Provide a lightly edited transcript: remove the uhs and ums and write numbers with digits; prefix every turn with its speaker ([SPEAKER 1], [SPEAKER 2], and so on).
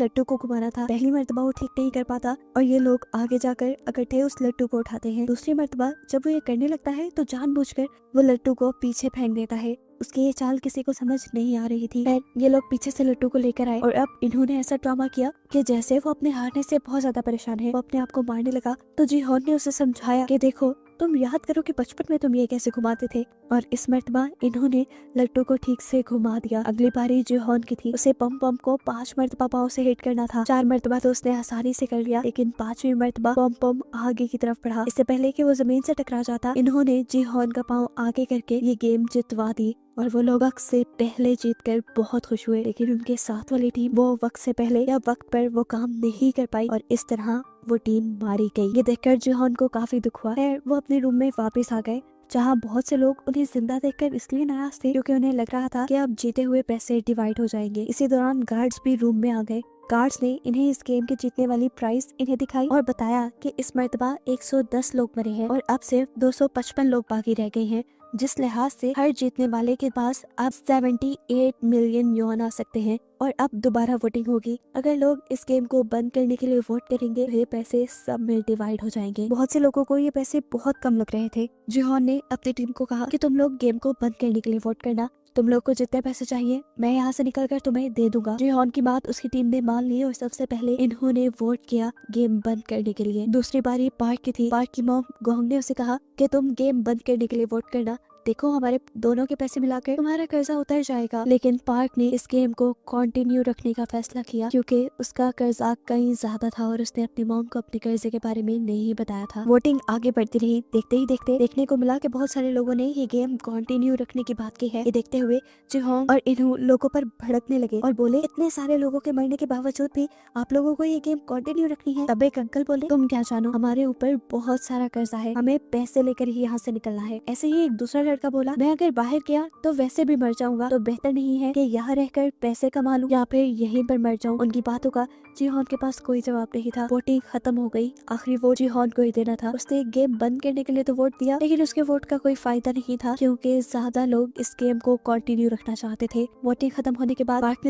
[SPEAKER 1] लट्टू को घुमाना था। पहली मर्तबा वो ठीक नहीं कर पाता और ये लोग आगे जाकर इकट्ठे उस लट्टू को उठाते हैं। दूसरी मर्तबा जब वो ये करने लगता है तो जानबूझकर वो लट्टू को पीछे फेंक देता है। उसकी ये चाल किसी को समझ नहीं आ रही थी। ये लोग पीछे से लट्टू को लेकर आए और अब इन्होंने ऐसा ड्रामा किया कि जैसे वो अपने हारने से बहुत ज्यादा परेशान है, वो अपने आप को मारने लगा। तो जी हॉन ने उसे समझाया कि देखो, तुम याद करो कि बचपन में तुम ये कैसे घुमाते थे। और इस मर्तबा इन्होंने लट्टू को ठीक से घुमा दिया। अगली बारी जो हॉन की थी, उसे पम पम को 5 मर्तबा पाँव से हिट करना था। 4 मर्तबा तो उसने आसानी से कर लिया, लेकिन 5वीं मर्तबा पम पम आगे की तरफ बढ़ा। इससे पहले कि वो जमीन से टकरा जाता, इन्होंने जी हॉन का पाँव आगे करके ये गेम जितवा दी और वो लोग वक्त से पहले जीतकर बहुत खुश हुए। लेकिन उनके साथ वाली टीम वो वक्त से पहले या वक्त पर वो काम नहीं कर पाई और इस तरह वो टीम मारी गई। ये देखकर जिहोन को काफी दुख हुआ है। वो अपने रूम में वापस आ गए, जहाँ बहुत से लोग उन्हें जिंदा देखकर इसलिए नाराज थे क्योंकि उन्हें लग रहा था कि अब जीते हुए पैसे डिवाइड हो जाएंगे। इसी दौरान गार्ड्स भी रूम में आ गए। गार्ड्स ने इन्हें इस गेम के जीतने वाली प्राइस इन्हें दिखाई और बताया कि इस मर्तबा 110 लोग मरे हैं और अब सिर्फ 255 लोग बाकी रह गए हैं, जिस लिहाज से हर जीतने वाले के पास अब 78 मिलियन युआन आ सकते हैं और अब दोबारा वोटिंग होगी। अगर लोग इस गेम को बंद करने के लिए वोट करेंगे तो ये पैसे सब में डिवाइड हो जाएंगे। बहुत से लोगों को ये पैसे बहुत कम लग रहे थे। जिहोन ने अपनी टीम को कहा कि तुम लोग गेम को बंद करने के लिए वोट करना, तुम लोग को जितने पैसे चाहिए मैं यहाँ से निकल कर तुम्हें दे दूंगा। जिहोन की बात उसकी टीम ने मान ली और सबसे पहले इन्होंने वोट किया गेम बंद करने के लिए। दूसरी बारी पार्क की थी। पार्क की मॉम गोंग ने उसे कहा कि तुम गेम बंद करने के लिए वोट करना, देखो हमारे दोनों के पैसे मिलाकर तुम्हारा कर्जा उतर जाएगा। लेकिन पार्क ने इस गेम को कंटिन्यू रखने का फैसला किया क्योंकि उसका कर्जा कहीं ज्यादा था और उसने अपनी मॉम को अपने कर्जे के बारे में नहीं बताया था। वोटिंग आगे बढ़ती रही। देखते ही देखते देखने को मिला कि बहुत सारे लोगों ने ये गेम कंटिन्यू रखने की बात की है। ये देखते हुए जिहोंग और इन्हू लोगों पर भड़कने लगे और बोले, इतने सारे लोगों के मरने के बावजूद भी आप लोगों को ये गेम कंटिन्यू रखनी है। तब एक अंकल बोले, तुम क्या जानो, हमारे ऊपर बहुत सारा कर्जा है, हमें पैसे लेकर ही यहाँ से निकलना है। ऐसे ही एक दूसरा लड़का बोला, मैं अगर बाहर गया तो वैसे भी मर जाऊंगा, तो बेहतर नहीं है कि यहाँ रहकर पैसे कमा लूं या फिर यहीं पर मर जाऊं। उनकी बातों का जिहोन के पास कोई जवाब नहीं था। वोटिंग खत्म हो गई। आखिरी वोट जिहोन को ही देना था। उसने गेम बंद करने के लिए तो वोट दिया, लेकिन उसके वोट का कोई फायदा नहीं था क्योंकि ज्यादा लोग इस गेम को कंटिन्यू रखना चाहते थे। वोटिंग खत्म होने के बाद पार्क ने